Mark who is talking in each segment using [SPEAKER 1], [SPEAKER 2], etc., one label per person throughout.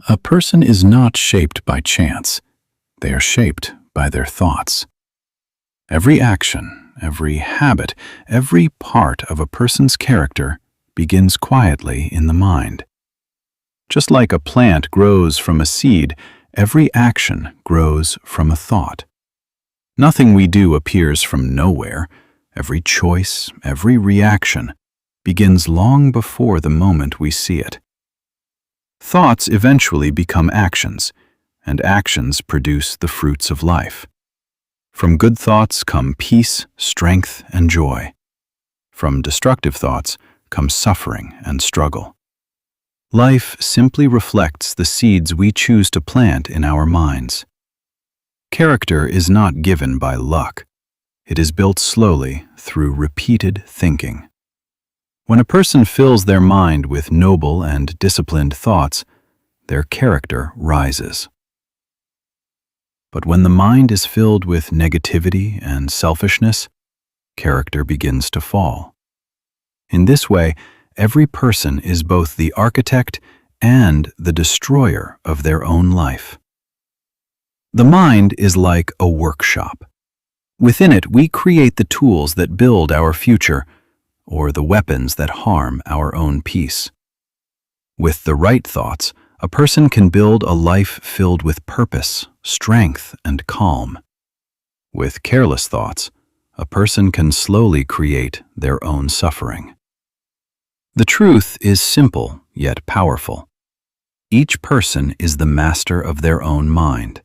[SPEAKER 1] A person is not shaped by chance. They are shaped by their thoughts. Every action, every habit, every part of a person's character begins quietly in the mind. Just like a plant grows from a seed, every action grows from a thought. Nothing we do appears from nowhere. Every choice, every reaction begins long before the moment we see it. Thoughts eventually become actions, and actions produce the fruits of life. From good thoughts come peace, strength, and joy. From destructive thoughts come suffering and struggle. Life simply reflects the seeds we choose to plant in our minds. Character is not given by luck. It is built slowly through repeated thinking. When a person fills their mind with noble and disciplined thoughts, their character rises. But when the mind is filled with negativity and selfishness, character begins to fall. In this way, every person is both the architect and the destroyer of their own life. The mind is like a workshop. Within it, we create the tools that build our future, or the weapons that harm our own peace. With the right thoughts, a person can build a life filled with purpose, strength, and calm. With careless thoughts, a person can slowly create their own suffering. The truth is simple yet powerful. Each person is the master of their own mind,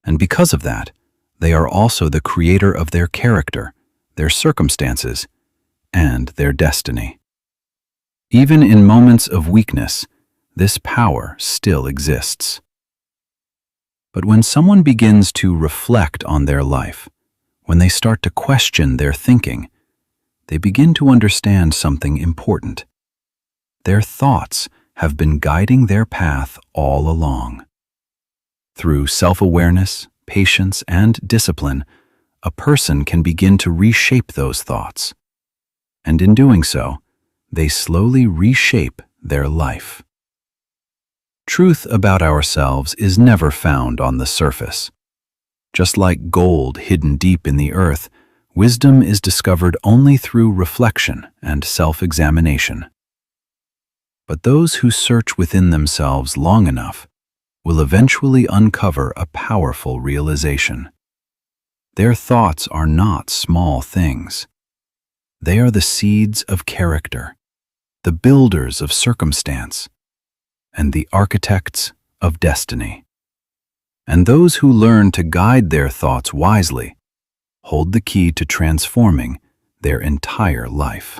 [SPEAKER 1] and because of that, they are also the creator of their character, their circumstances, and their destiny. Even in moments of weakness, this power still exists. But when someone begins to reflect on their life, when they start to question their thinking, they begin to understand something important. Their thoughts have been guiding their path all along. Through self-awareness, patience, and discipline, a person can begin to reshape those thoughts. And in doing so, they slowly reshape their life. Truth about ourselves is never found on the surface. Just like gold hidden deep in the earth, wisdom is discovered only through reflection and self-examination. But those who search within themselves long enough will eventually uncover a powerful realization. Their thoughts are not small things. They are the seeds of character, the builders of circumstance, and the architects of destiny. And those who learn to guide their thoughts wisely hold the key to transforming their entire life.